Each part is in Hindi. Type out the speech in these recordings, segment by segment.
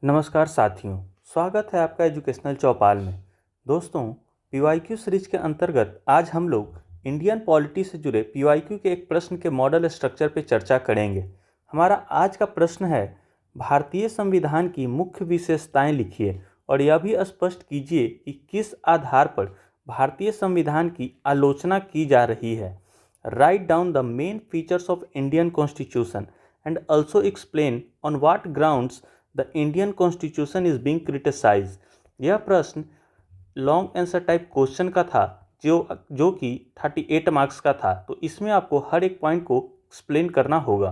नमस्कार साथियों, स्वागत है आपका एजुकेशनल चौपाल में। दोस्तों, पीवाईक्यू सीरीज के अंतर्गत आज हम लोग इंडियन पॉलिटी से जुड़े पीवाईक्यू के एक प्रश्न के मॉडल स्ट्रक्चर पर चर्चा करेंगे। हमारा आज का प्रश्न है, भारतीय संविधान की मुख्य विशेषताएं लिखिए और यह भी स्पष्ट कीजिए कि किस आधार पर भारतीय संविधान की आलोचना की जा रही है। Write down the main features of Indian constitution and also explain on what grounds the Indian constitution is being criticise. यह प्रश्न लॉन्ग आंसर टाइप क्वेश्चन का था जो कि 38 मार्क्स का था। तो इसमें आपको हर एक पॉइंट को एक्सप्लेन करना होगा।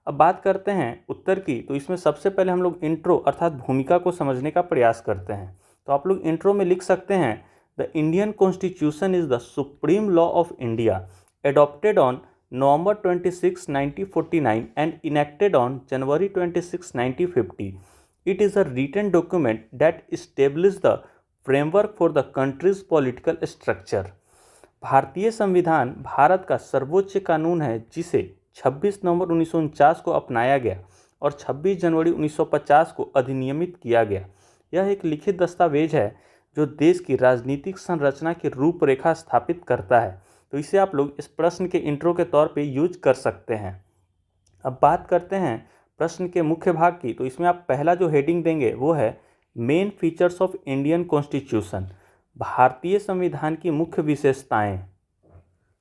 अब बात करते हैं उत्तर की। तो इसमें सबसे पहले हम लोग इंट्रो अर्थात भूमिका को समझने का प्रयास करते हैं। तो आप लोग इंट्रो में लिख सकते हैं, the Indian constitution is the supreme law of India adopted on November 26, 1949 and enacted on January 26, 1950. It is a written document that establishes the framework for the country's political structure. भारतीय संविधान भारत का सर्वोच्च कानून है जिसे 26 नवंबर 1949 को अपनाया गया और 26 जनवरी 1950 को अधिनियमित किया गया। यह एक लिखित दस्तावेज है जो देश की राजनीतिक संरचना की रूपरेखा स्थापित करता है। तो इसे आप लोग इस प्रश्न के इंट्रो के तौर पे यूज कर सकते हैं। अब बात करते हैं प्रश्न के मुख्य भाग की। तो इसमें आप पहला जो हेडिंग देंगे वो है main features of Indian constitution, भारतीय संविधान की मुख्य विशेषताएं।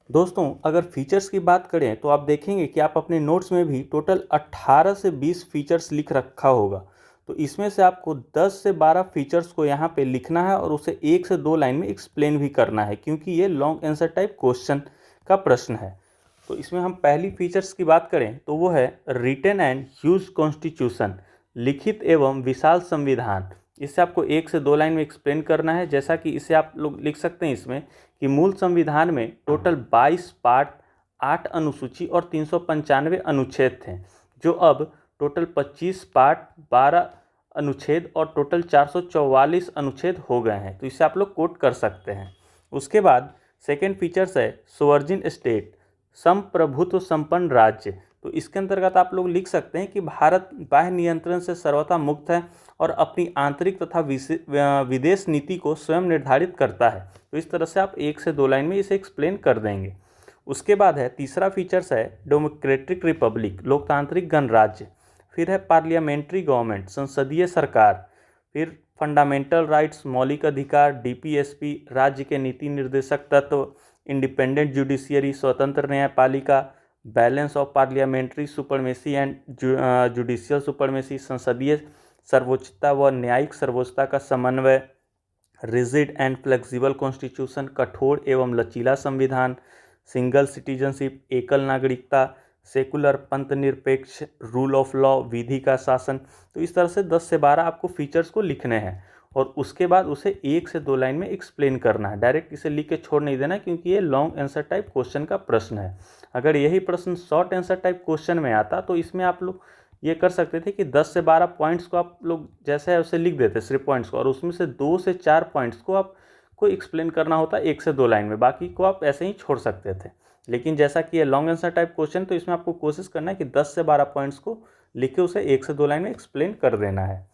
दोस्तों, अगर फीचर्स की बात करें तो आप देखेंगे कि आप अपने नोट्स में भी टोटल 18 से 20 फीचर्स लिख रखा होगा। तो इसमें से आपको 10 से 12 फीचर्स को यहाँ पे लिखना है और उसे 1 से 2 लाइन में एक्सप्लेन भी करना है, क्योंकि ये लॉन्ग आंसर टाइप क्वेश्चन का प्रश्न है। तो इसमें हम पहली फीचर्स की बात करें तो वो है रिटन एंड ह्यूज कॉन्स्टिट्यूशन, लिखित एवं विशाल संविधान। इसे आपको 1 से 2 लाइन में एक्सप्लेन करना है। जैसा कि इसे आप लोग लिख सकते हैं इसमें कि मूल संविधान में टोटल 22 पार्ट, 8 अनुसूची और 395 अनुच्छेद थे, जो अब टोटल 25 पार्ट, 12 अनुच्छेद और टोटल 444 अनुच्छेद हो गए हैं। तो इसे आप लोग कोट कर सकते हैं। उसके बाद सेकेंड फीचर्स है सोवर्जिन स्टेट, संप्रभुत्व संपन्न राज्य। तो इसके अंतर्गत आप लोग लिख सकते हैं कि भारत बाह्य नियंत्रण से सर्वथा मुक्त है और अपनी आंतरिक तथा विदेश नीति को स्वयं निर्धारित करता है। तो इस तरह से आप 1 से 2 लाइन में इसे एक्सप्लेन कर देंगे। उसके बाद है तीसरा फीचर्स है डेमोक्रेटिक रिपब्लिक, लोकतांत्रिक गणराज्य। फिर है पार्लियामेंट्री गवर्नमेंट, संसदीय सरकार। फिर फंडामेंटल राइट्स, मौलिक अधिकार, डीपीएसपी, राज्य के नीति निर्देशक तत्व, इंडिपेंडेंट जुडिशियरी, स्वतंत्र न्यायपालिका, balance of parliamentary supremacy and judicial supremacy, संसदीय सर्वोच्चता व न्यायिक सर्वोच्चता का समन्वय, रिजिड एंड फ्लेक्सिबल कॉन्स्टिट्यूशन, कठोर एवं लचीला संविधान, सिंगल सिटीजनशिप, एकल नागरिकता, सेकुलर पंथ निरपेक्ष, रूल ऑफ लॉ, विधि का शासन। तो इस तरह से 10 से 12 आपको फीचर्स को लिखने हैं और उसके बाद उसे 1 से 2 लाइन में एक्सप्लेन करना है। डायरेक्ट इसे लिख के छोड़ नहीं देना, क्योंकि ये लॉन्ग आंसर टाइप क्वेश्चन का प्रश्न है। अगर यही प्रश्न शॉर्ट आंसर टाइप क्वेश्चन में आता तो इसमें आप लोग ये कर सकते थे कि 10 से 12 पॉइंट्स को आप लोग जैसे है उसे लिख देते सिर्फ पॉइंट्स को, और उसमें से 2 से 4 पॉइंट्स को आपको एक्सप्लेन करना होता 1 से 2 लाइन में, बाकी को आप ऐसे ही छोड़ सकते थे। लेकिन जैसा कि ये लॉन्ग आंसर टाइप क्वेश्चन, तो इसमें आपको कोशिश करना है कि 10 से 12 पॉइंट्स को लिख के उसे 1 से 2 लाइन में एक्सप्लेन कर देना है।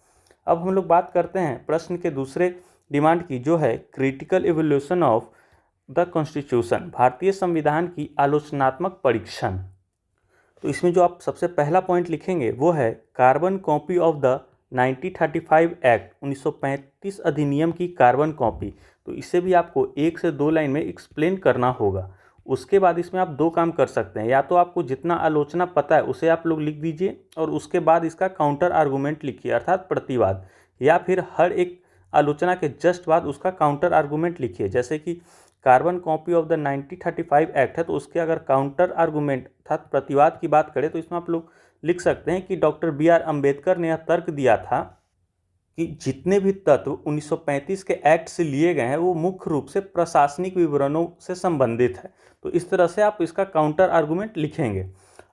अब हम लोग बात करते हैं प्रश्न के दूसरे डिमांड की, जो है critical evolution of the constitution, भारतीय संविधान की आलोचनात्मक परीक्षण। तो इसमें जो आप सबसे पहला पॉइंट लिखेंगे वो है carbon copy of the 1935 act, 1935 अधिनियम की कार्बन कॉपी। तो इसे भी आपको 1 से 2 लाइन में एक्सप्लेन करना होगा। उसके बाद इसमें आप 2 काम कर सकते हैं, या तो आपको जितना आलोचना पता है उसे आप लोग लिख दीजिए और उसके बाद इसका काउंटर आर्गूमेंट लिखिए अर्थात प्रतिवाद, या फिर हर एक आलोचना के जस्ट बाद उसका काउंटर आर्गूमेंट लिखिए। जैसे कि carbon copy of the 1935 act है, तो उसके अगर काउंटर आर्गूमेंट अर्थात प्रतिवाद की बात करें तो इसमें आप लोग लिख सकते हैं कि डॉक्टर BR अम्बेडकर ने यह तर्क दिया था कि जितने भी तत्व 1935 के एक्ट से लिए गए हैं वो मुख्य रूप से प्रशासनिक विवरणों से संबंधित है। तो इस तरह से आप इसका काउंटर आर्गूमेंट लिखेंगे।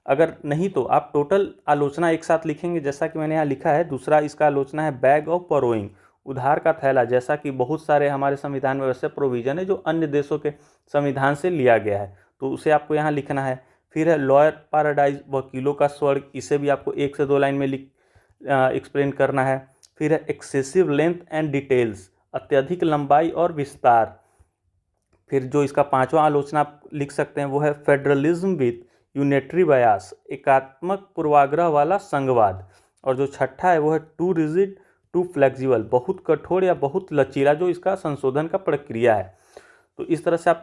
अगर नहीं तो आप टोटल आलोचना एक साथ लिखेंगे, जैसा कि मैंने यहाँ लिखा है। दूसरा इसका आलोचना है बैग ऑफ बोरोइंग, उधार का थैला, जैसा कि बहुत सारे हमारे संविधान में वैसे प्रोविजन है जो अन्य देशों के संविधान से लिया गया है, तो उसे आपको यहाँ लिखना है। फिर है लॉयर पैराडाइज, वकीलों का स्वर्ग, इसे भी आपको 1 से 2 लाइन में एक्सप्लेन करना है। फिर है एक्सेसिव लेंथ एंड डिटेल्स, अत्यधिक लंबाई और विस्तार। फिर जो इसका पांचवा आलोचना आप लिख सकते हैं वो है फेडरलिज्म विथ यूनिटरी बयास, एकात्मक पूर्वाग्रह वाला संघवाद। और जो छठा है वो है टू रिजिड टू फ्लेक्सिबल, बहुत कठोर या बहुत लचीला, जो इसका संशोधन का प्रक्रिया है। तो इस तरह से आप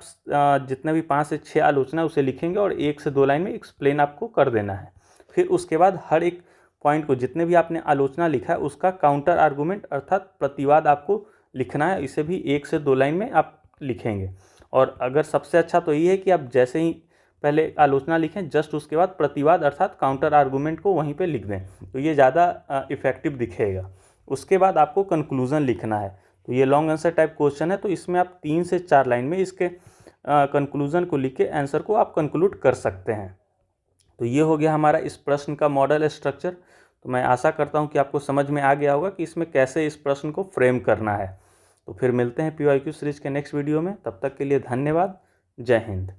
जितने भी 5 से 6 आलोचना उसे लिखेंगे और 1 से 2 लाइन में एक्सप्लेन आपको कर देना है। फिर उसके बाद हर एक पॉइंट को, जितने भी आपने आलोचना लिखा है उसका काउंटर आर्गूमेंट अर्थात प्रतिवाद आपको लिखना है। इसे भी 1 से 2 लाइन में आप लिखेंगे। और अगर सबसे अच्छा तो ये है कि आप जैसे ही पहले आलोचना लिखें, जस्ट उसके बाद प्रतिवाद अर्थात काउंटर आर्गूमेंट को वहीं पे लिख दें, तो ये ज़्यादा इफेक्टिव दिखेगा। उसके बाद आपको कंक्लूज़न लिखना है। तो ये लॉन्ग आंसर टाइप क्वेश्चन है, तो इसमें आप 3 से 4 लाइन में इसके कंक्लूज़न को लिख के आंसर को आप कंक्लूड कर सकते हैं। तो ये हो गया हमारा इस प्रश्न का मॉडल स्ट्रक्चर। तो मैं आशा करता हूँ कि आपको समझ में आ गया होगा कि इसमें कैसे इस प्रश्न को फ्रेम करना है। तो फिर मिलते हैं PYQ सीरीज के नेक्स्ट वीडियो में। तब तक के लिए धन्यवाद। जय हिंद।